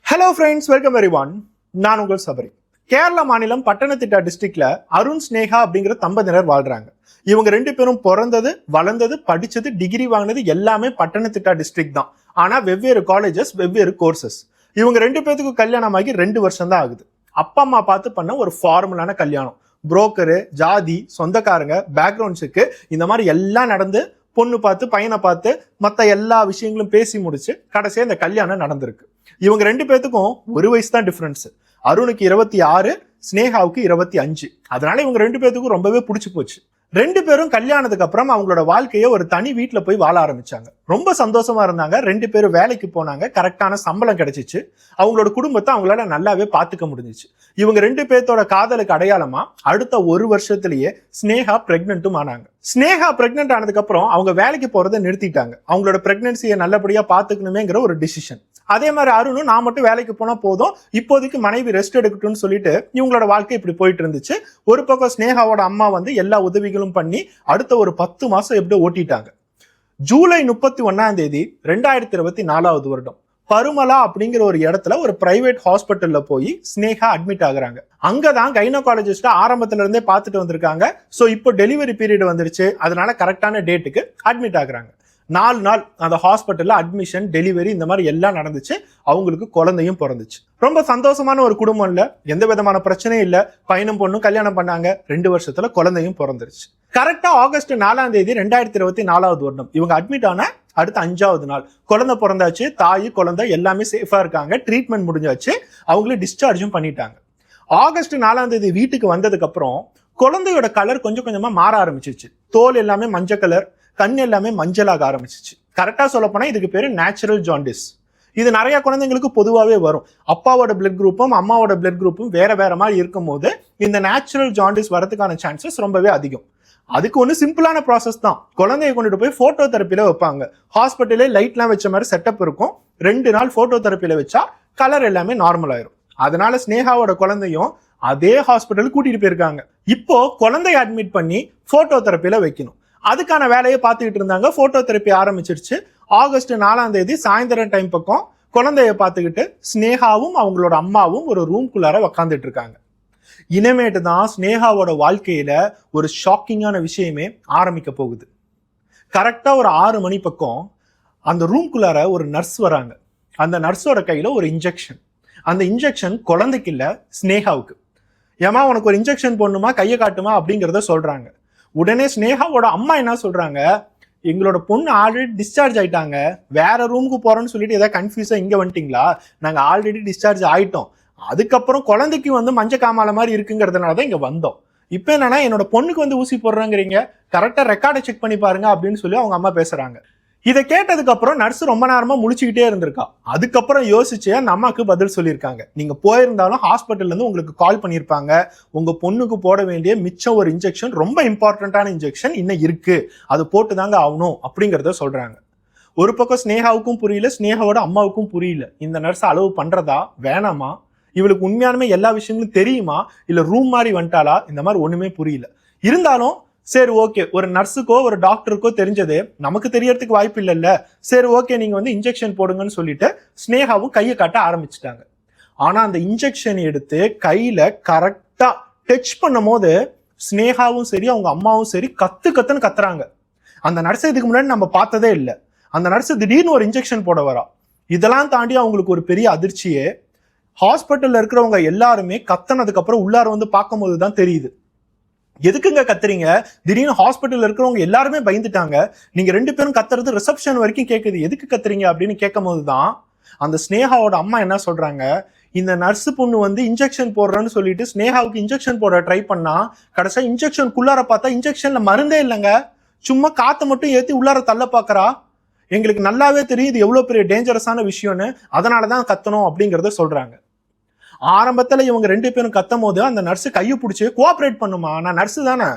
Hello friends, welcome everyone. நான் உங்கள் சபரி. கேரளா மாநிலம் பட்டணத்திட்டா டிஸ்ட்ரிக்ட்ல அருண் ஸ்னேகா அப்படிங்கிற தம்பதியினர் வாழ்றாங்க. இவங்க ரெண்டு பேரும் பிறந்தது, வளர்ந்தது, படிச்சது, டிகிரி வாங்கினது எல்லாமே பட்டணத்திட்டா டிஸ்ட்ரிக்ட் தான். ஆனா வெவ்வேறு காலேஜஸ், வெவ்வேறு கோர்சஸ். இவங்க ரெண்டு பேத்துக்கும் கல்யாணம் ஆகி 2 வருஷம் தான் ஆகுது. அப்பா அம்மா பார்த்து பண்ண ஒரு ஃபார்முலான கல்யாணம். புரோக்கரு, ஜாதி, சொந்தக்காரங்க, பேக்ரவுண்ட் செக்கு, இந்த மாதிரி எல்லாம் நடந்து பொண்ணு பார்த்து பையனை பார்த்து மற்ற எல்லா விஷயங்களும் பேசி முடிச்சு கடைசியா இந்த கல்யாணம் நடந்திருக்கு. இவங்க ரெண்டு பேத்துக்கும் ஒரு வயசு தான் டிஃபரன்ஸ். அருணுக்கு 26, ஸ்னேகாவுக்கு 25. அதனால இவங்க ரெண்டு பேத்துக்கும் ரொம்பவே பிடிச்சி போச்சு. ரெண்டு பேரும் கல்யாணத்துக்கு அப்புறம் அவங்களோட வாழ்க்கையை ஒரு தனி வீட்டுல போய் வாழ ஆரம்பிச்சாங்க. ரொம்ப சந்தோஷமா இருந்தாங்க. ரெண்டு பேரும் வேலைக்கு போனாங்க. கரெக்டான சம்பளம் கிடைச்சிச்சு. அவங்களோட குடும்பத்தை அவங்களால நல்லாவே பாத்துக்க முடிஞ்சிச்சு. இவங்க ரெண்டு பேர்த்தோட காதலுக்கு அடையாளமா அடுத்த ஒரு வருஷத்திலேயே ஸ்னேகா பிரெக்னென்ட்டும் ஆனாங்க. ஸ்னேகா பிரெக்னென்ட் ஆனதுக்கு அப்புறம் அவங்க வேலைக்கு போறதை நிறுத்திட்டாங்க. அவங்களோட பிரெக்னன்சியை நல்லபடியா பாத்துக்கணுமேங்கிற ஒரு டிசிஷன். அதே மாதிரி அருணும் நான் மட்டும் வேலைக்கு போனா போதும், இப்போதைக்கு மனைவி ரெஸ்ட் எடுக்கட்டும்னு சொல்லிட்டு இவங்களோட வாழ்க்கை இப்படி போயிட்டு இருந்துச்சு. ஒரு பக்கம் ஸ்னேகாவோட அம்மா வந்து எல்லா உதவிகளும் பண்ணி அடுத்த ஒரு 10 மாசம் எப்படி ஓட்டிட்டாங்க. ஜூலை 31 2024 வருடம் பருமலா அப்படிங்கிற ஒரு இடத்துல ஒரு பிரைவேட் ஹாஸ்பிட்டல்ல போய் ஸ்னேகா அட்மிட் ஆகுறாங்க. அங்கதான் கைனகாலஜிஸ்ட் ஆரம்பத்துல இருந்தே பார்த்துட்டு வந்திருக்காங்க. சோ இப்போ டெலிவரி பீரியட் வந்துருச்சு. அதனால கரெக்டான டேட்டுக்கு அட்மிட் ஆகுறாங்க. 4 நாள் அந்த ஹாஸ்பிட்டல்ல அட்மிஷன், டெலிவரி இந்த மாதிரி எல்லாம் நடந்துச்சு. அவங்களுக்கு குழந்தையும் பிறந்துச்சு. ரொம்ப சந்தோஷமான ஒரு குடும்பம் இல்ல, எந்த விதமான பிரச்சனையும் இல்ல. பையனும் பொண்ணும் கல்யாணம் பண்ணாங்க. 2 வருஷத்துல குழந்தையும் பிறந்துருச்சு. கரெக்டா ஆகஸ்ட் 4 2024 வருடம் இவங்க அட்மிட் ஆன அடுத்த 5வது நாள் குழந்தை பிறந்தாச்சு. தாய் குழந்தை எல்லாமே சேஃபா இருக்காங்க. ட்ரீட்மெண்ட் முடிஞ்சாச்சு. அவங்களே டிஸ்சார்ஜும் பண்ணிட்டாங்க. ஆகஸ்ட் 4 வீட்டுக்கு வந்ததுக்கு அப்புறம் குழந்தையோட கலர் கொஞ்சம் கொஞ்சமா மாற ஆரம்பிச்சிச்சு. தோல் எல்லாமே மஞ்சள் கலர், கண் எல்லாமே மஞ்சளாக ஆரம்பிச்சிச்சு. கரெக்டா சொல்ல போனா இதுக்கு பேரு நேச்சுரல் ஜாண்டிஸ். இது நிறைய குழந்தைங்களுக்கு பொதுவாகவே வரும். அப்பாவோட பிளட் குரூப்பும் அம்மாவோட பிளட் குரூப்பும் வேற வேற மாதிரி இருக்கும் போது இந்த நேச்சுரல் ஜாண்டிஸ் வரதுக்கான சான்சஸ் ரொம்பவே அதிகம். அதுக்கு ஒன்று சிம்பிளான ப்ராசஸ் தான். குழந்தைய கொண்டுட்டு போய் போட்டோ தெரப்பில வைப்பாங்க. ஹாஸ்பிட்டலே லைட்லாம் வச்ச மாதிரி செட்டப் இருக்கும். 2 நாள் போட்டோ தெரப்பில வச்சா கலர் எல்லாமே நார்மல் ஆயிரும். அதனால ஸ்னேகாவோட குழந்தையும் அதே ஹாஸ்பிட்டல் கூட்டிட்டு போயிருக்காங்க. இப்போ குழந்தைய அட்மிட் பண்ணி போட்டோ தெரப்பில வைக்கணும். அதுக்கான வேலையை பார்த்துக்கிட்டு இருந்தாங்க. போட்டோ தெரப்பி ஆரம்பிச்சிருச்சு. ஆகஸ்ட் 4 சாயந்தரம் டைம் பக்கம் குழந்தைய பார்த்துக்கிட்டு ஸ்னேகாவும் அவங்களோட அம்மாவும் ஒரு ரூம்குள்ளார உக்காந்துட்டு இருக்காங்க. இனிமேட்டு தான் ஸ்னேகாவோட வாழ்க்கையில ஒரு ஷாக்கிங்கான விஷயமே ஆரம்பிக்க போகுது. கரெக்டா ஒரு 6 மணி பக்கம் அந்த ரூம்குள்ளார ஒரு நர்ஸ் வராங்க. அந்த நர்ஸோட கையில ஒரு இன்ஜெக்ஷன். அந்த இன்ஜெக்ஷன் குழந்தைக்கு இல்ல, ஸ்னேகாவுக்கு. ஏமா உனக்கு ஒரு இன்ஜெக்ஷன் போடணுமா, கையை காட்டுமா அப்படிங்கிறத சொல்றாங்க. உடனே ஸ்னேகாவோட அம்மா என்ன சொல்றாங்க, எங்களோட பொண்ணு ஆல்ரெடி டிஸ்சார்ஜ் ஆயிட்டாங்க, வேற ரூமுக்கு போறோம்னு சொல்லிட்டு ஏதாவது கன்ஃபியூஸா இங்க வந்துட்டீங்களா, நாங்க ஆல்ரெடி டிஸ்சார்ஜ் ஆயிட்டோம், அதுக்கப்புறம் குழந்தைக்கு வந்து மஞ்ச காமால மாதிரி இருக்குங்கிறதுனாலதான் இங்க வந்தோம். இப்ப என்னன்னா என்னோட பொண்ணுக்கு வந்து ஊசி போடுறாங்கிறீங்க, கரெக்டா ரெக்கார்டை செக் பண்ணி பாருங்க அப்படின்னு சொல்லி அவங்க அம்மா பேசுறாங்க. இதை கேட்டதுக்கு அப்புறம் நர்ஸ் ரொம்ப நேரமா முழிச்சுக்கிட்டே இருந்திருக்கா. அதுக்கப்புறம் யோசிச்சு அந்த அம்மாக்கு பதில் சொல்லியிருக்காங்க. நீங்க போயிருந்தாலும் ஹாஸ்பிட்டல்ல இருந்து உங்களுக்கு கால் பண்ணியிருப்பாங்க. உங்க பொண்ணுக்கு போட வேண்டிய மிச்சம் ஒரு இன்ஜெக்ஷன், ரொம்ப இம்பார்ட்டன்டான இன்ஜெக்ஷன் இன்னும் இருக்கு, அது போட்டுதாங்க ஆகணும் அப்படிங்கறத சொல்றாங்க. ஒரு பக்கம் ஸ்னேகாவுக்கும் புரியல, ஸ்னேகாவோட அம்மாவுக்கும் புரியல. இந்த நர்ஸ் அளவு பண்றதா வேணாமா, இவளுக்கு உண்மையானுமே எல்லா விஷயங்களும் தெரியுமா, இல்ல ரூம் மாதிரி வந்துட்டாளா, இந்த மாதிரி ஒண்ணுமே புரியல. இருந்தாலும் சரி ஓகே, ஒரு நர்ஸுக்கோ ஒரு டாக்டருக்கோ தெரிஞ்சது நமக்கு தெரியறதுக்கு வாய்ப்பு இல்லைல்ல, சரி ஓகே நீங்க வந்து இன்ஜெக்ஷன் போடுங்கன்னு சொல்லிட்டு ஸ்னேகாவும் கையை காட்ட ஆரம்பிச்சுட்டாங்க. ஆனா அந்த இன்ஜெக்ஷன் எடுத்து கையில கரெக்டா டச் பண்ணும் போது ஸ்னேகாவும் சரி அவங்க அம்மாவும் சரி கத்துன்னு கத்துறாங்க. அந்த நர்ஸ் இதுக்கு முன்னாடி நம்ம பார்த்ததே இல்லை. அந்த நர்ஸ் திடீர்னு ஒரு இன்ஜெக்ஷன் போட வரா. இதெல்லாம் தாண்டி அவங்களுக்கு ஒரு பெரிய அதிர்ச்சியே, ஹாஸ்பிட்டல்ல இருக்கிறவங்க எல்லாருமே கத்தனதுக்கு அப்புறம் உள்ளார வந்து பார்க்கும் போதுதான் தெரியுது. எதுக்குங்க கத்துறீங்க, திடீர்னு ஹாஸ்பிட்டல்ல இருக்கிறவங்க எல்லாருமே பயந்துட்டாங்க, நீங்க 2 பேரும் கத்துறது ரிசப்ஷன் வரைக்கும் கேட்குது, எதுக்கு கத்துறீங்க அப்படின்னு கேட்கும் போதுதான் அந்த ஸ்னேகாவோட அம்மா என்ன சொல்றாங்க, இந்த நர்ஸ் பொண்ணு வந்து இன்ஜெக்ஷன் போடுறேன்னு சொல்லிட்டு ஸ்னேகாவுக்கு இன்ஜெக்ஷன் போட ட்ரை பண்ணா, கடைசியா இன்ஜெக்ஷனுக்குள்ளார பார்த்தா இன்ஜெக்ஷன்ல மருந்தே இல்லைங்க, சும்மா காத்து மட்டும் ஏத்தி உள்ளார தள்ள பாக்குறா, எங்களுக்கு நல்லாவே தெரியும் இது எவ்வளவு பெரிய டேஞ்சரஸான விஷயம்னு, அதனாலதான் கத்தணும் அப்படிங்கறத சொல்றாங்க. ஆரம்பத்துல இவங்க 2 பேரும் கத்தும் போது அந்த நர்ஸ் கையை பிடிச்சி கோஆபரேட் பண்ணுமா, நான் நர்ஸ் தானே,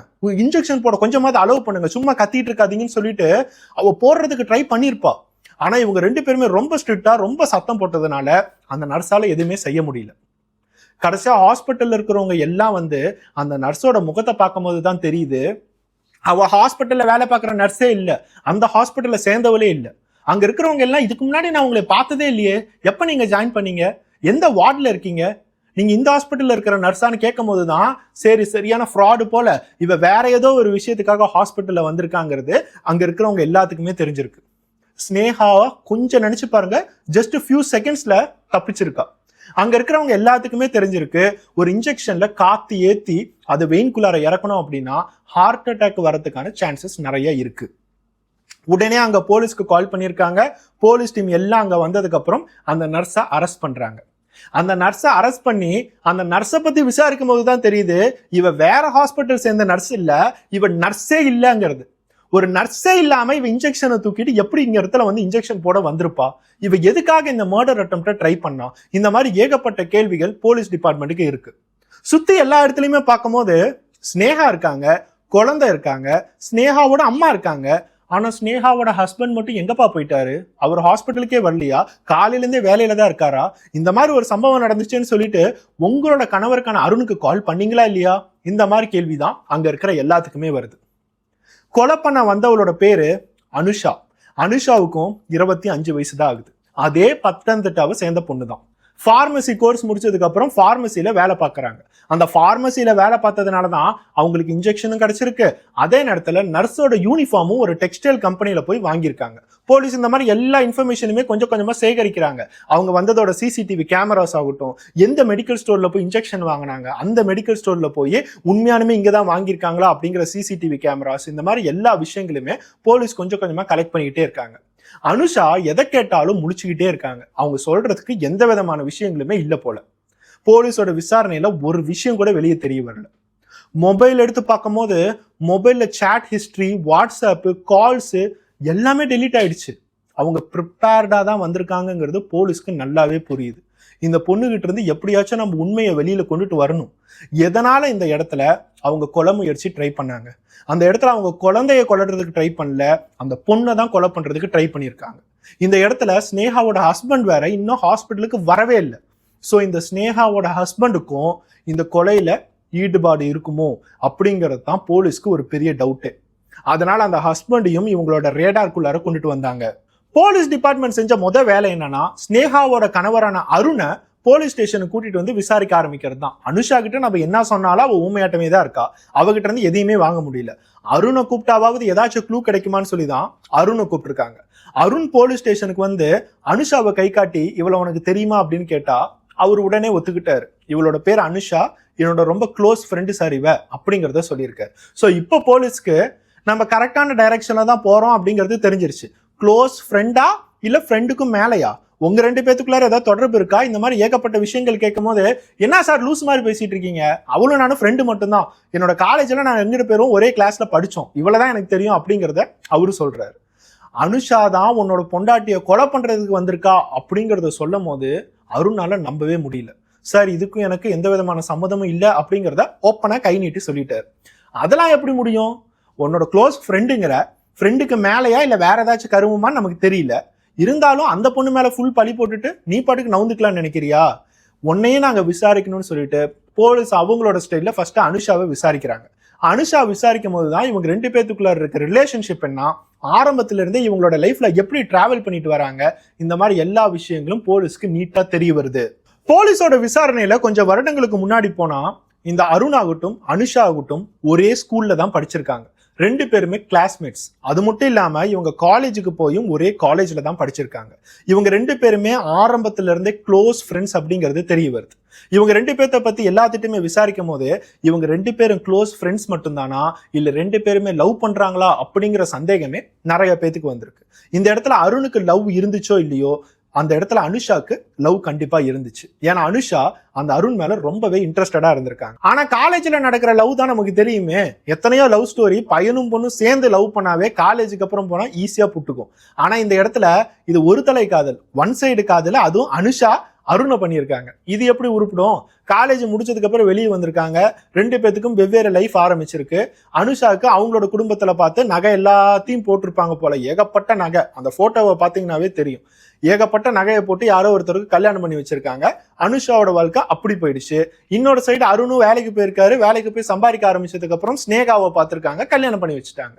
இன்ஜெக்ஷன் போட கொஞ்சமாவது அலோவ் பண்ணுங்க, சும்மா கத்திட்டு இருக்காதீங்கன்னு சொல்லிட்டு அவ போடுறதுக்கு ட்ரை பண்ணிருப்பா. ஆனா இவங்க 2 பேருமே ரொம்ப ஸ்ட்ரிக்டா ரொம்ப சத்தம் போட்டதுனால அந்த நர்ஸால எதுவுமே செய்ய முடியல. கடைசியா ஹாஸ்பிட்டல்ல இருக்கிறவங்க எல்லாம் வந்து அந்த நர்ஸோட முகத்தை பார்க்கும் போதுதான் தெரியுது, அவ ஹாஸ்பிட்டல்ல வேலை பார்க்குற நர்ஸே இல்ல, அந்த ஹாஸ்பிட்டல்ல சேர்ந்தவளே இல்ல. அங்க இருக்கிறவங்க எல்லாம் இதுக்கு முன்னாடி நான் உங்களை பார்த்ததே இல்லையே, எப்ப நீங்க ஜாயின் பண்ணீங்க, எந்த வார்டில் இருக்கீங்க, நீங்க இந்த ஹாஸ்பிட்டல்ல இருக்கிற நர்ஸான்னு கேட்கும் போதுதான் சரி சரியான ஃப்ராடு போல இவ வேற ஏதோ ஒரு விஷயத்துக்காக ஹாஸ்பிட்டல்ல வந்திருக்காங்கிறது அங்க இருக்கிறவங்க எல்லாத்துக்குமே தெரிஞ்சிருக்கு. ஸ்னேகாவா கொஞ்சம் நினைச்சு பாருங்க, ஜஸ்ட் ஃபியூ செகண்ட்ஸ்ல தப்பிச்சிருக்கா. அங்க இருக்கிறவங்க எல்லாத்துக்குமே தெரிஞ்சிருக்கு ஒரு இன்ஜெக்ஷன்ல காத்து ஏத்தி அது வெயின்குள்ளார இறக்கணும் அப்படின்னா ஹார்ட் அட்டாக் வரதுக்கான சான்சஸ் நிறைய இருக்கு. உடனே அங்க போலீஸ்க்கு கால் பண்ணியிருக்காங்க. போலீஸ் டீம் எல்லாம் அங்க வந்ததுக்கு அப்புறம் அந்த நர்ஸை அரெஸ்ட் பண்றாங்க. அந்த நர்ஸை அரெஸ்ட் பண்ணி அந்த நர்ஸை பத்தி விசாரிக்கும் போதுதான் தெரியுது இவ வேற ஹாஸ்பிட்டல் சேர்ந்த நர்ஸ் இல்ல, இவ நர்ஸே இல்லங்கிறது. ஒரு நர்ஸே இல்லாம இவ இன்ஜெக்ஷனை தூக்கிட்டு எப்படி இங்க இடத்துல வந்து இன்ஜெக்ஷன் போட வந்திருப்பா, இவ எதுக்காக இந்த மர்டர் அட்டெம்ப்ட ட்ரை பண்ணா, இந்த மாதிரி ஏகப்பட்ட கேள்விகள் போலீஸ் டிபார்ட்மெண்ட்டுக்கு இருக்கு. சுத்தி எல்லா இடத்துலயுமே பார்க்கும் போது ஸ்னேகா இருக்காங்க, குழந்தை இருக்காங்க, ஸ்னேகாவோட அம்மா இருக்காங்க. ஆனா ஸ்னேகாவோட ஹஸ்பண்ட் மட்டும் எங்கப்பா போயிட்டாரு, அவர் ஹாஸ்பிட்டலுக்கே வரலையா, காலையில இருந்தே வேலையில தான் இருக்காரா, இந்த மாதிரி ஒரு சம்பவம் நடந்துச்சுன்னு சொல்லிட்டு உங்களோட கணவருக்கான அருணுக்கு கால் பண்ணீங்களா இல்லையா, இந்த மாதிரி கேள்விதான் அங்க இருக்கிற எல்லாத்துக்குமே வருது. கொலை பண்ண வந்தவளோட பேரு அனுஷா. அனுஷாவுக்கும் 25 வயசு தான் ஆகுது. அதே பத்தனந்திட்டாவை சேர்ந்த பொண்ணு தான். ஃபார்மசி கோர்ஸ் முடிச்சதுக்கு அப்புறம் ஃபார்மசியில வேலை பார்க்கறாங்க. அந்த ஃபார்மசியில வேலை பார்த்ததுனால தான் அவங்களுக்கு இன்ஜெக்ஷனும் கிடைச்சிருக்கு. அதே நேரத்துல நர்ஸோட யூனிஃபார்மும் ஒரு டெக்ஸ்டைல் கம்பெனியில போய் வாங்கியிருக்காங்க. போலீஸ் இந்த மாதிரி எல்லா இன்ஃபர்மேஷனுமே கொஞ்சம் கொஞ்சமா சேகரிக்கிறாங்க. அவங்க வந்ததோட சிசிடிவி கேமராஸ் ஆகட்டும், எந்த மெடிக்கல் ஸ்டோர்ல போய் இன்ஜெக்ஷன் வாங்கினாங்க, அந்த மெடிக்கல் ஸ்டோர்ல போய் உண்மையானுமே இங்கதான் வாங்கியிருக்காங்களா அப்படிங்கிற சிசிடிவி கேமராஸ், இந்த மாதிரி எல்லா விஷயங்களுமே போலீஸ் கொஞ்சம் கொஞ்சமா கலெக்ட் பண்ணிக்கிட்டே இருக்காங்க. அனுஷா எதை கேட்டாலும் முழிச்சுக்கிட்டே இருக்காங்க. அவங்க சொல்றதுக்கு எந்த விதமான விஷயங்களுமே இல்ல போல. போலீஸோட விசாரணையில ஒரு விஷயம் கூட வெளியே தெரிய வரல. மொபைல் எடுத்து பார்க்கும் போது மொபைல்ல சாட் ஹிஸ்டரி, வாட்ஸ்அப் கால்ஸ் எல்லாமே டெலீட் ஆயிடுச்சு. அவங்க ப்ரிப்பேர்டா தான் வந்திருக்காங்கிறது போலீஸ்க்கு நல்லாவே புரியுது. இந்த பொண்ணுகிட்ட இருந்து எப்படியாச்சும் நம்ம உண்மையை வெளியில கொண்டுட்டு வரணும். எதனால இந்த இடத்துல அவங்க கொலை முயற்சி ட்ரை பண்ணாங்க, அந்த இடத்துல அவங்க குழந்தைய கொல்றதுக்கு ட்ரை பண்ணல, அந்த பொண்ணை தான் கொலை பண்றதுக்கு ட்ரை பண்ணியிருக்காங்க. இந்த இடத்துல ஸ்னேகாவோட ஹஸ்பண்ட் வேற இன்னும் ஹாஸ்பிட்டலுக்கு வரவே இல்லை. ஸோ இந்த ஸ்னேகாவோட ஹஸ்பண்டுக்கும் இந்த கொலையில ஈடுபாடு இருக்குமோ அப்படிங்கிறது தான் போலீஸ்க்கு ஒரு பெரிய டவுட்டு. அதனால அந்த ஹஸ்பண்டையும் இவங்களோட ரேடார்க்குள்ளார கொண்டுட்டு வந்தாங்க. போலீஸ் டிபார்ட்மெண்ட் செஞ்ச வேலை என்னன்னா, ஸ்னேகாவோட கணவரான அருணை போலீஸ் ஸ்டேஷனுக்கு கூட்டிட்டு வந்து விசாரிக்க ஆரம்பிக்கிறது தான். அனுஷா கிட்ட நம்ம என்ன சொன்னாலும் அவ ஊமையாட்டமே தான் இருக்கா, அவகிட்ட இருந்து எதையுமே வாங்க முடியல. அருணை கூப்பிட்டாவது ஏதாச்சும் க்ளூ கிடைக்குமான்னு சொல்லிதான் அருணை கூப்பிட்டுருக்காங்க. அருண் போலீஸ் ஸ்டேஷனுக்கு வந்து அனுஷாவை கை காட்டி இவளை உனக்கு தெரியுமா அப்படின்னு கேட்டா அவர் உடனே ஒத்துக்கிட்டாரு. இவளோட பேர் அனுஷா, என்னோட ரொம்ப க்ளோஸ் ஃப்ரெண்டு சார் இவ அப்படிங்கிறத சொல்லியிருக்காரு. ஸோ இப்போ போலீஸ்க்கு நம்ம கரெக்டான டைரக்ஷன்ல தான் போறோம் அப்படிங்கிறது தெரிஞ்சிருச்சு. க்ளோஸ் ஃப்ரெண்டா இல்ல ஃப்ரெண்டுக்கும் மேலையா, உங்க ரெண்டு பேத்துக்குள்ளார ஏதாவது தொடர்பு இருக்கா, இந்த மாதிரி ஏகப்பட்ட விஷயங்கள் கேட்கும் போது என்ன சார் லூஸ் மாதிரி பேசிட்டு இருக்கீங்க, அவளும் நானும் ஃப்ரெண்டு மட்டும்தான், என்னோட காலேஜ்ல நான் 2 பேரும் ஒரே கிளாஸ்ல படிச்சோம், இவ்வளவுதான் எனக்கு தெரியும் அப்படிங்கிறத அவரு சொல்றாரு. அனுஷா தான் உன்னோட பொண்டாட்டியை கொலை பண்றதுக்கு வந்திருக்கா அப்படிங்கிறத சொல்லும் போது அருணால நம்பவே முடியல. சார் இதுக்கும் எனக்கு எந்த விதமான சம்மதமும் இல்லை அப்படிங்கிறத ஓப்பனா கை நீட்டி சொல்லிட்டாரு. அதெல்லாம் எப்படி முடியும், உன்னோட க்ளோஸ் ஃப்ரெண்டுங்கிற, ஃப்ரெண்டுக்கு மேலையா இல்ல வேற ஏதாச்சும் கருவுமான்னு நமக்கு தெரியல, இருந்தாலும் அந்த பொண்ணு மேல ஃபுல் பழி போட்டுட்டு நீ பாட்டுக்கு நவுந்துக்கலாம்னு நினைக்கிறியா, உன்னையே நாங்க விசாரிக்கணும்னு சொல்லிட்டு போலீஸ் அவங்களோட ஸ்டைல்ல ஃபர்ஸ்ட் அனுஷாவை விசாரிக்கிறாங்க. அனுஷா விசாரிக்கும் போதுதான் இவங்க 2 பேத்துக்குள்ள இருக்க ரிலேஷன்ஷிப் என்ன, ஆரம்பத்துல இருந்தே இவங்களோட லைஃப்ல எப்படி டிராவல் பண்ணிட்டு வராங்க, இந்த மாதிரி எல்லா விஷயங்களும் போலீஸ்க்கு நீட்டா தெரிய வருது. போலீஸோட விசாரணையில கொஞ்சம் வருடங்களுக்கு முன்னாடி போனா இந்த அருண் ஆகட்டும் அனுஷா ஆகட்டும் ஒரே ஸ்கூல்ல தான் படிச்சிருக்காங்க. 2 பேருமே கிளாஸ்மேட்ஸ். அது மட்டும் இல்லாம இவங்க காலேஜுக்கு போயும் ஒரே காலேஜ்ல தான் படிச்சிருக்காங்க. இவங்க 2 பேருமே ஆரம்பத்துல இருந்தே க்ளோஸ் ஃப்ரெண்ட்ஸ் அப்படிங்கிறது தெரிய வருது. இவங்க 2 பேர்த்த பத்தி எல்லாத்திட்டுமே விசாரிக்கும் போது இவங்க 2 பேரும் க்ளோஸ் ஃப்ரெண்ட்ஸ் மட்டும்தானா இல்ல 2 பேருமே லவ் பண்றாங்களா அப்படிங்கிற சந்தேகமே நிறைய பேத்துக்கு வந்திருக்கு. இந்த இடத்துல அருணுக்கு லவ் இருந்துச்சோ இல்லையோ, அந்த இடத்துல அனுஷாக்கு லவ் கண்டிப்பா இருந்துச்சு. ஏன்னா அனுஷா அந்த அருண் மேல ரொம்பவே இன்ட்ரெஸ்டடா இருந்திருக்காங்க. ஆனா காலேஜ்ல நடக்கிற லவ் தான் நமக்கு தெரியுமே, எத்தனையோ லவ் ஸ்டோரி பையனும் பொண்ணும் சேர்ந்து லவ் பண்ணாவே காலேஜுக்கு அப்புறம் போனா ஈஸியா புட்டுக்கும். ஆனா இந்த இடத்துல இது ஒரு தலை காதல், ஒன் சைடு காதல், அதுவும் அனுஷா அருணை பண்ணியிருக்காங்க. இது எப்படி உருப்பிடும், காலேஜ் முடிச்சதுக்கு அப்புறம் வெளியே வந்திருக்காங்க, 2 பேத்துக்கும் வெவ்வேறு லைஃப் ஆரம்பிச்சிருக்கு. அனுஷாவுக்கு அவங்களோட குடும்பத்துல பார்த்து நகை எல்லாத்தையும் போட்டிருப்பாங்க போல, ஏகப்பட்ட நகை, அந்த போட்டோவை பார்த்தீங்கன்னாவே தெரியும், ஏகப்பட்ட நகையை போட்டு யாரோ ஒருத்தருக்கு கல்யாணம் பண்ணி வச்சிருக்காங்க. அனுஷாவோட வாழ்க்கை அப்படி போயிடுச்சு. இன்னொரு சைடு அருணும் வேலைக்கு போயிருக்காரு, வேலைக்கு போய் சம்பாதிக்க ஆரம்பிச்சதுக்கு அப்புறம் ஸ்னேகாவை பார்த்திருக்காங்க, கல்யாணம் பண்ணி வச்சுட்டாங்க.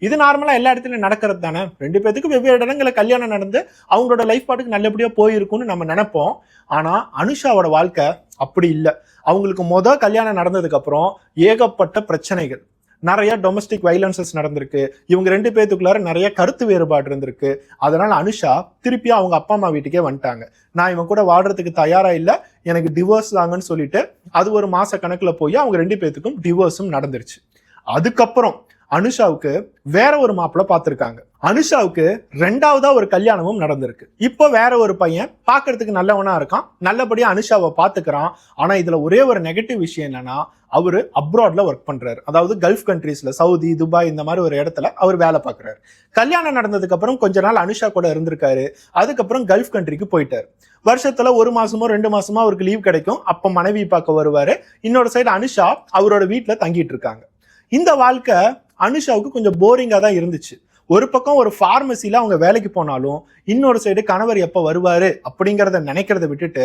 இது நார்மலா எல்லா இடத்துலயும் நடக்கிறது தானே. ரெண்டு பேத்துக்கு வெவ்வேறு இடங்களை கல்யாணம் நடந்து அவங்களோட லைஃப் பாட்டுக்கு நல்லபடியா போயிருக்கும்னு நம்ம நினைப்போம். ஆனா அனுஷாவோட வாழ்க்கை அப்படி இல்லை. அவங்களுக்கு கல்யாணம் நடந்ததுக்கு அப்புறம் ஏகப்பட்ட பிரச்சனைகள், நிறைய டொமஸ்டிக் வைலன்சஸ் நடந்திருக்கு. இவங்க ரெண்டு பேத்துக்குள்ளார நிறைய கருத்து வேறுபாடு இருந்திருக்கு. அதனால அனுஷா திருப்பியும் அவங்க அப்பா அம்மா வீட்டுக்கே வந்துட்டாங்க. நான் இவன் கூட வாழ்றதுக்கு தயாரா இல்லை, எனக்கு டிவோர்ஸ் தாங்கன்னு சொல்லிட்டு அது ஒரு மாச கணக்குல போய் அவங்க ரெண்டு பேத்துக்கும் டிவோர்ஸும் நடந்துருச்சு. அதுக்கப்புறம் அனுஷாவுக்கு வேற ஒரு மாப்பிள்ள பார்த்திருக்காங்க. அனுஷாவுக்கு ரெண்டாவதா ஒரு கல்யாணமும் நடந்திருக்கு. இப்போ வேற ஒரு பையன் பார்க்கறதுக்கு நல்லவனா இருக்கான், நல்லபடியா அனுஷாவை பாத்துக்கிறான். ஆனா இதுல ஒரே ஒரு நெகட்டிவ் விஷயம் என்னன்னா, அவரு அப்ராட்ல ஒர்க் பண்றாரு. அதாவது கல்ஃப் கண்ட்ரீஸ்ல, சவுதி, துபாய் இந்த மாதிரி ஒரு இடத்துல அவர் வேலை பார்க்கறாரு. கல்யாணம் நடந்ததுக்கு அப்புறம் கொஞ்ச நாள் அனுஷா கூட இருந்திருக்காரு. அதுக்கப்புறம் கல்ஃப் கண்ட்ரிக்கு போயிட்டாரு. வருஷத்துல 1 மாசமோ 2 மாசமோ அவருக்கு லீவ் கிடைக்கும். அப்ப மனைவி பார்க்க வருவாரு. இன்னொரு சைடு அனுஷா அவரோட வீட்டுல தங்கிட்டு இருக்காங்க. இந்த வாழ்க்கை அனுஷாவுக்கு கொஞ்சம் போரிங்கா தான் இருந்துச்சு. ஒரு பக்கம் ஒரு பார்மசில அவங்க வேலைக்கு போனாலும், இன்னொரு சைடு கணவர் எப்ப வருவாரு அப்படிங்கறத நினைக்கிறத விட்டுட்டு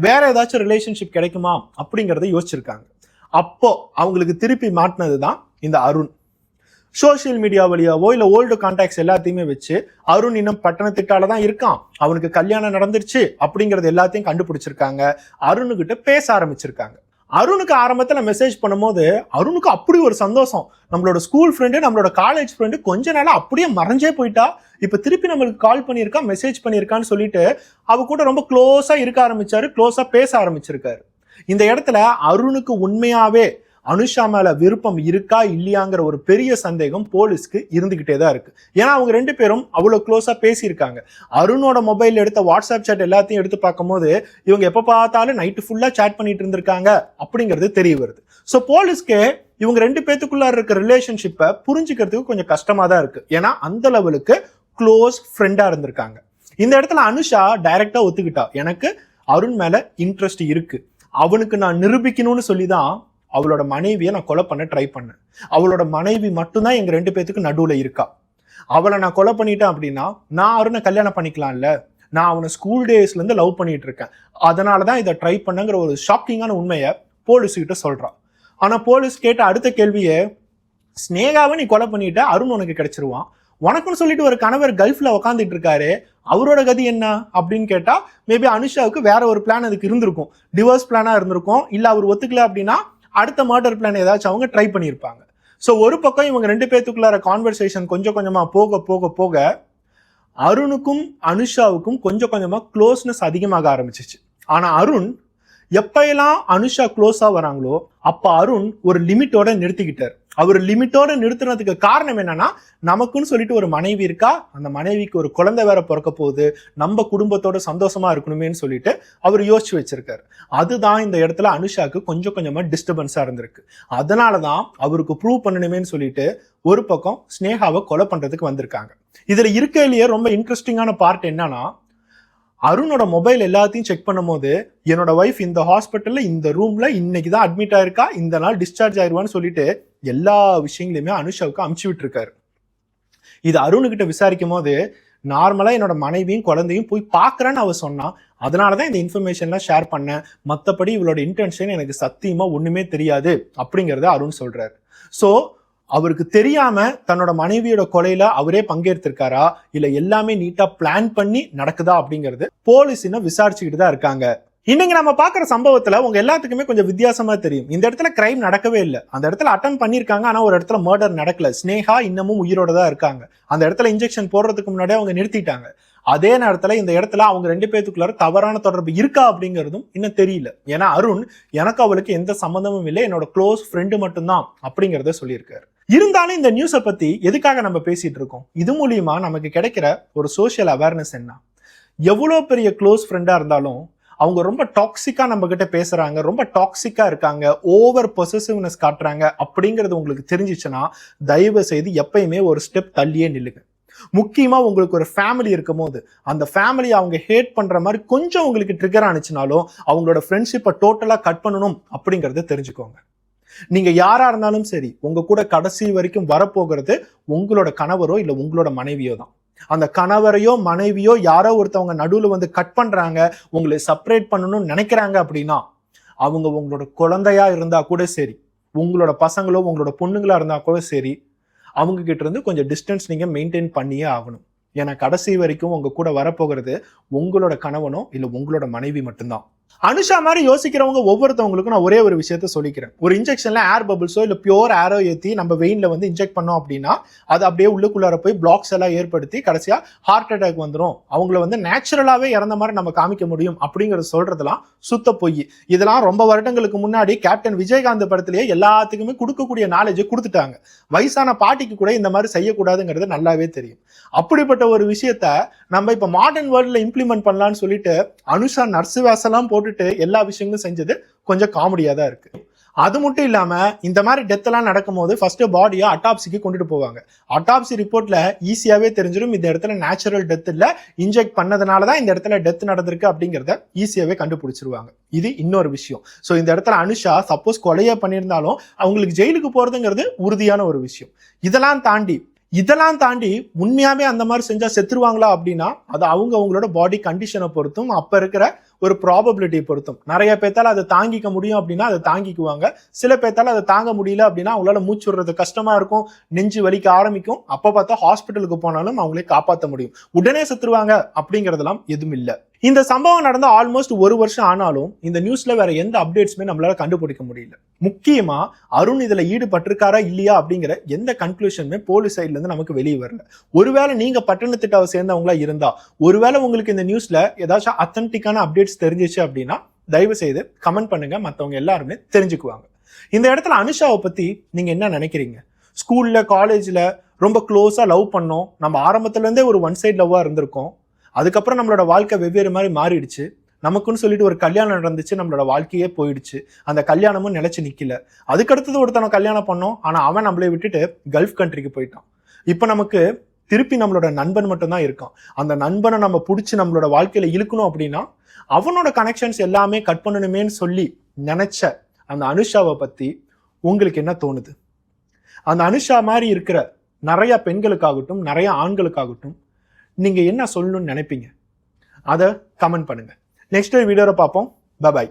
வேற ஏதாச்சும் ரிலேஷன்ஷிப் கிடைக்குமா அப்படிங்கறத யோசிச்சிருக்காங்க. அப்போ அவங்களுக்கு திருப்பி மாட்டினதுதான் இந்த அருண். சோசியல் மீடியா வழியாவோ இல்ல ஓல்டு கான்டாக்ட்ஸ் எல்லாத்தையுமே வச்சு அருண் இன்னும் பட்டணத்திட்டால தான் இருக்கான், அவனுக்கு கல்யாணம் நடந்துருச்சு அப்படிங்கறது எல்லாத்தையும் கண்டுபிடிச்சிருக்காங்க. அருணுகிட்ட பேச ஆரம்பிச்சிருக்காங்க. அருணுக்கு ஆரம்பத்துல மெசேஜ் பண்ணும்போது அருணுக்கு அப்படி ஒரு சந்தோஷம். நம்மளோட ஸ்கூல் ஃப்ரெண்டு, நம்மளோட காலேஜ் ஃப்ரெண்டு கொஞ்ச நாளா அப்படியே மறைஞ்சே போயிட்டா, இப்ப திருப்பி நம்மளுக்கு கால் பண்ணியிருக்கா, மெசேஜ் பண்ணியிருக்கான்னு சொல்லிட்டு அவ கூட ரொம்ப க்ளோஸா இருக்க ஆரம்பிச்சாரு, க்ளோஸா பேச ஆரம்பிச்சிருக்காரு. இந்த இடத்துல அருணுக்கு உண்மையாவே அனுஷா மேல விருப்பம் இருக்கா இல்லையாங்கிற ஒரு பெரிய சந்தேகம் போலீஸ்க்கு இருந்துகிட்டே தான் இருக்கு. ஏன்னா அவங்க ரெண்டு பேரும் அவ்வளவு க்ளோஸா பேசியிருக்காங்க. அருணோட மொபைல் எடுத்த வாட்ஸ்அப் சாட் எல்லாத்தையும் எடுத்து பார்க்கும்போது இவங்க எப்ப பார்த்தாலும் நைட்டு ஃபுல்லா சாட் பண்ணிட்டு இருந்திருக்காங்க அப்படிங்கிறது தெரிய வருது. ஸோ போலீஸ்க்கு இவங்க ரெண்டு பேத்துக்குள்ள இருக்க ரிலேஷன்ஷிப்பை புரிஞ்சுக்கிறதுக்கு கொஞ்சம் கஷ்டமா தான் இருக்கு. ஏன்னா அந்த லெவலுக்கு க்ளோஸ் ஃப்ரெண்டா இருந்திருக்காங்க. இந்த இடத்துல அனுஷா டைரக்டா ஒத்துக்கிட்டா, எனக்கு அருண் மேல இன்ட்ரெஸ்ட் இருக்கு, அவனுக்கு நான் நிரூபிக்கணும்னு சொல்லிதான் அவளோட மனைவியை நான் கொலை பண்ண ட்ரை பண்ணேன். அவளோட மனைவி மட்டும்தான் எங்க ரெண்டு பேத்துக்கு நடுவுல இருக்கா. அவளை நான் கொலை பண்ணிட்டேன் அப்படின்னா நான் அருணை கல்யாணம் பண்ணிக்கலாம்ல, நான் அவனை ஸ்கூல் டேஸ்ல இருந்து லவ் பண்ணிட்டு இருக்கேன், அதனாலதான் இதை ட்ரை பண்ணுங்கிற ஒரு ஷாக்கிங்கான உண்மையை போலீஸ் கிட்ட சொல்றான். ஆனா போலீஸ் கேட்ட அடுத்த கேள்வியே, ஸ்னேகாவை நீ கொலை பண்ணிட்ட, அருண் உனக்கு கிடைச்சிருவான், உனக்குன்னு சொல்லிட்டு ஒரு கணவர் கல்ஃப்ல உக்காந்துட்டு இருக்காரு, அவரோட கதி என்ன அப்படின்னு கேட்டா மேபி அனுஷாவுக்கு வேற ஒரு பிளான் அதுக்கு இருந்திருக்கும். டிவோர்ஸ் பிளானா இருந்திருக்கும், இல்ல அவர் ஒத்துக்கல அப்படின்னா அடுத்த மர்டர் பிளான் ஏதாச்சும் அவங்க ட்ரை பண்ணியிருப்பாங்க. ஸோ ஒரு பக்கம் இவங்க ரெண்டு பேத்துக்குள்ளார கான்வர்சேஷன் கொஞ்சம் கொஞ்சமா போக போக போக அருணுக்கும் அனுஷாவுக்கும் கொஞ்சம் கொஞ்சமா க்ளோஸ்னஸ் அதிகமாக ஆரம்பிச்சிச்சு. ஆனா அருண் எப்பெல்லாம் அனுஷா க்ளோஸா வராங்களோ அப்ப அருண் ஒரு லிமிட்டோட நிறுத்திக்கிட்டார். அவர் லிமிட்டோட நிறுத்தினதுக்கு காரணம் என்னன்னா, நமக்குன்னு சொல்லிட்டு ஒரு மனைவி இருக்கா, அந்த மனைவிக்கு ஒரு குழந்தை வேற பிறக்க போகுது, நம்ம குடும்பத்தோட சந்தோஷமா இருக்கணுமேன்னு சொல்லிட்டு அவர் யோசிச்சு வச்சிருக்காரு. அதுதான் இந்த இடத்துல அனுஷாக்கு கொஞ்சம் கொஞ்சமா டிஸ்டர்பன்ஸா இருந்திருக்கு. அதனாலதான் அவருக்கு ப்ரூவ் பண்ணணுமேன்னு சொல்லிட்டு ஒரு பக்கம் ஸ்னேகாவை கொலை பண்றதுக்கு வந்திருக்காங்க. இதுல இருக்கையிலேயே ரொம்ப இன்ட்ரெஸ்டிங்கான பார்ட் என்னன்னா, அருணோட மொபைல் எல்லாத்தையும் செக் பண்ணும் போது என்னோட ஒய்ஃப் இந்த ஹாஸ்பிட்டல்ல இந்த ரூம்ல இன்னைக்கு தான் அட்மிட் ஆயிருக்கா, இந்த நாள் டிஸ்சார்ஜ் ஆயிருவான்னு சொல்லிட்டு எல்லா விஷயங்களையுமே அனுஷாவுக்கு அமுச்சு விட்டுருக்காரு. இது அருணுகிட்ட விசாரிக்கும் போது, நார்மலா என்னோட மனைவியும் குழந்தையும் போய் பாக்குறேன்னு அவ சொன்னா, அதனாலதான் இந்த இன்ஃபர்மேஷன்லாம் ஷேர் பண்ணேன், மத்தபடி இவளோட இன்டென்ஷன் எனக்கு சத்தியமா ஒண்ணுமே தெரியாது அப்படிங்கறத அருண் சொல்றாரு. சோ அவருக்கு தெரியாம தன்னோட மனைவியோட கொலையில அவரே பங்கேற்றிருக்காரா, இல்ல எல்லாமே நீட்டா பிளான் பண்ணி நடக்குதா அப்படிங்கிறது போலீஸ் இன்னும் விசாரிச்சுக்கிட்டு தான் இருக்காங்க. இன்னைக்கு நம்ம பாக்குற சம்பவத்துல உங்க எல்லாத்துக்குமே கொஞ்சம் வித்தியாசமா தெரியும். இந்த இடத்துல கிரைம் நடக்கவே இல்லை, அந்த இடத்துல அட்டன் பண்ணிருக்காங்க, ஆனா ஒரு இடத்துல மர்டர் நடக்கல. ஸ்னேகா இன்னமும் உயிரோட தான் இருக்காங்க. அந்த இடத்துல இன்ஜெக்ஷன் போடுறதுக்கு முன்னாடியே அவங்க நிறுத்திட்டாங்க. அதே நேரத்துல இந்த இடத்துல அவங்க ரெண்டு பேத்துக்குள்ளார தவறான தொடர்பு இருக்கா அப்படிங்கிறதும் இன்னும் தெரியல. ஏன்னா அருண் எனக்கு அவளுக்கு எந்த சம்பந்தமும் இல்லை, என்னோட க்ளோஸ் ஃப்ரெண்டு மட்டும்தான் அப்படிங்கிறத சொல்லியிருக்காரு. இருந்தாலும் இந்த நியூஸை பத்தி எதுக்காக நம்ம பேசிட்டு இருக்கோம்? இது மூலியமா நமக்கு கிடைக்கிற ஒரு சோஷியல் அவேர்னஸ் என்ன, எவ்வளவு பெரிய க்ளோஸ் ஃப்ரெண்டா இருந்தாலும் அவங்க ரொம்ப டாக்ஸிக்கா நம்ம கிட்ட பேசுறாங்க, ரொம்ப டாக்ஸிக்கா இருக்காங்க, ஓவர் பொசசிவ்னஸ் காட்டுறாங்க அப்படிங்கிறது உங்களுக்கு தெரிஞ்சிச்சுன்னா தயவு செய்து எப்பயுமே ஒரு ஸ்டெப் தள்ளியே நில்லுங்க. முக்கியமா உங்களுக்கு ஒரு ஃபேமிலி இருக்கும் போது அந்த ஃபேமிலியை அவங்க ஹேட் பண்ற மாதிரி கொஞ்சம் உங்களுக்கு ட்ரிகர் ஆனிச்சுனாலும் அவங்களோட ஃப்ரெண்ட்ஷிப்பை டோட்டலா கட் பண்ணணும் அப்படிங்கறத தெரிஞ்சுக்கோங்க. நீங்க யாரா இருந்தாலும் சரி, உங்க கூட கடைசி வரைக்கும் வரப்போகிறது உங்களோட கணவரோ இல்ல உங்களோட மனைவியோ தான். அந்த கணவரையோ மனைவியோ யாரோ ஒருத்தவங்க நடுவுல வந்து கட் பண்றாங்க, உங்களை செப்பரேட் பண்ணணும்னு நினைக்கிறாங்க அப்படின்னா அவங்க உங்களோட குழந்தையா இருந்தா கூட சரி, உங்களோட பசங்களோ உங்களோட பொண்ணுங்களா இருந்தா கூட சரி, அவங்க கிட்ட இருந்து கொஞ்சம் டிஸ்டன்ஸ் நீங்க மெயின்டைன் பண்ணியே ஆகணும். ஏன்னா கடைசி வரைக்கும் உங்க கூட வரப்போகிறது உங்களோட கணவனோ இல்ல உங்களோட மனைவி மட்டும்தான். அனுஷா மாதிரி யோசிக்கிறவங்க ஒவ்வொருத்தவங்களுக்கும் நான் ஒரே ஒரு விஷயத்த சொல்லிக்கிறேன். ஒரு இன்ஜெக்ஷன்ல ஏர் பபிள்ஸோ இல்ல பியூர் ஏரோ ஏற்றி நம்ம வெயின்ல வந்து இன்ஜெக்ட் பண்ணோம் அப்படின்னா அது அப்படியே உள்ளுக்குள்ளார போய் பிளாக்ஸ் எல்லாம் ஏற்படுத்தி கடைசியா ஹார்ட் அட்டாக் வந்துடும், அவங்கள வந்து நேச்சுரலாவே இறந்த மாதிரி நம்ம காமிக்க முடியும் அப்படிங்கறது சொல்றதெல்லாம் சுத்த பொய். இதெல்லாம் ரொம்ப வருடங்களுக்கு முன்னாடி கேப்டன் விஜயகாந்த் படத்திலேயே எல்லாத்துக்குமே கொடுக்கக்கூடிய நாலேஜை கொடுத்துட்டாங்க. வயசான பாட்டிக்கு கூட இந்த மாதிரி செய்யக்கூடாதுங்கிறது நல்லாவே தெரியும். அப்படிப்பட்ட ஒரு விஷயத்த நம்ம இப்ப மாடர்ன் வேர்ல்ட்ல இம்ப்ளிமெண்ட் பண்ணலாம்னு சொல்லிட்டு அனுஷா நர்ஸ் வேஷம்லாம் போட்டுட்டு எல்லா விஷயங்களும் செஞ்சது கொஞ்சம் காமெடியா தான் இருக்கு. அது மட்டும் இல்லாம இந்த மாதிரி டெத் எல்லாம் நடக்கும் போது ஃபர்ஸ்ட் பாடியை அட்டாப்சிக்கு கொண்டுட்டு போவாங்க. அட்டாப்சி ரிப்போர்ட்ல ஈஸியாவே தெரிஞ்சிடும் இந்த இடத்துல நேச்சுரல் டெத் இல்ல, இன்ஜெக்ட் பண்ணதுனாலதான் இந்த இடத்துல டெத் நடந்திருக்கு அப்படிங்கறத ஈஸியாவே கண்டுபிடிச்சிருவாங்க. இது இன்னொரு விஷயம். சோ இந்த இடத்துல அனுஷா சப்போஸ் கொலையா பண்ணியிருந்தாலும் அவங்களுக்கு ஜெயிலுக்கு போறதுங்கிறது உறுதியான ஒரு விஷயம். இதெல்லாம் தாண்டி உண்மையாவே அந்த மாதிரி செஞ்சா செத்துருவாங்களா அப்படின்னா அது அவங்களோட பாடி கண்டிஷனை பொறுத்தும் அப்ப இருக்கிற ஒரு ப்ராபபிலிட்டி பொறுத்தும். நிறைய பேத்தால அதை தாங்கிக்க முடியும் அப்படின்னா அதை தாங்கிக்குவாங்க. சில பேத்தால அதை தாங்க முடியல அப்படின்னா அவங்களால மூச்சு விடுறது கஷ்டமா இருக்கும், நெஞ்சு வலிக்க ஆரம்பிக்கும். அப்ப பார்த்தா ஹாஸ்பிட்டலுக்கு போனாலும் அவங்களே காப்பாற்ற முடியும். உடனே செத்துருவாங்க அப்படிங்கறதெல்லாம் எதுவும் இல்லை. இந்த சம்பவம் நடந்த ஆல்மோஸ்ட் 1 வருஷம் ஆனாலும் இந்த நியூஸ்ல வேற எந்த அப்டேட்ஸுமே நம்மளால கண்டுபிடிக்க முடியல. முக்கியமா அருண் இதுல ஈடுபட்டிருக்காரா இல்லையா அப்படிங்கிற எந்த கன்க்ளூஷனுமே போலீஸ் சைட்ல இருந்து நமக்கு வெளியே வரல. ஒருவேளை நீங்க பட்டணத்திட்டாவை சேர்ந்தவங்களா இருந்தா, ஒருவேளை உங்களுக்கு இந்த நியூஸ்ல ஏதாச்சும் அத்தன்டிக்கான அப்டேட்ஸ் தெரிஞ்சிச்சு அப்படின்னா தயவு செய்து கமெண்ட் பண்ணுங்க, மற்றவங்க எல்லாருமே தெரிஞ்சுக்குவாங்க. இந்த இடத்துல அனுஷாவை பத்தி நீங்க என்ன நினைக்கிறீங்க? ஸ்கூல்ல காலேஜ்ல ரொம்ப க்ளோஸா லவ் பண்ணோம், நம்ம ஆரம்பத்துல இருந்தே ஒரு ஒன் சைட் லவ்வா இருந்திருக்கோம். அதுக்கப்புறம் நம்மளோட வாழ்க்கை வெவ்வேறு மாதிரி மாறிடுச்சு. நமக்குன்னு சொல்லிட்டு ஒரு கல்யாணம் நடந்துச்சு, நம்மளோட வாழ்க்கையே போயிடுச்சு. அந்த கல்யாணமும் நிலைச்சு நிக்கல. அதுக்கடுத்தது ஒருத்தனை கல்யாணம் பண்ணோம், ஆனா அவன் நம்மளை விட்டுட்டு கல்ஃப் கண்ட்ரிக்கு போயிட்டான். இப்ப நமக்கு திருப்பி நம்மளோட நண்பன் மட்டும்தான் இருக்கான். அந்த நண்பனை நம்ம பிடிச்சி நம்மளோட வாழ்க்கையில இழுக்கணும் அப்படின்னா அவனோட கனெக்ஷன்ஸ் எல்லாமே கட் பண்ணணுமேன்னு சொல்லி நினைச்ச அந்த அனுஷாவை பத்தி உங்களுக்கு என்ன தோணுது? அந்த அனுஷா மாதிரி இருக்கிற நிறைய பெண்களுக்காகட்டும் நிறைய ஆண்களுக்காகட்டும் நீங்க என்ன சொல்லணும்னு நினைப்பீங்க? அதை கமெண்ட் பண்ணுங்க. நெக்ஸ்ட் வீடியோல பார்ப்போம். பை.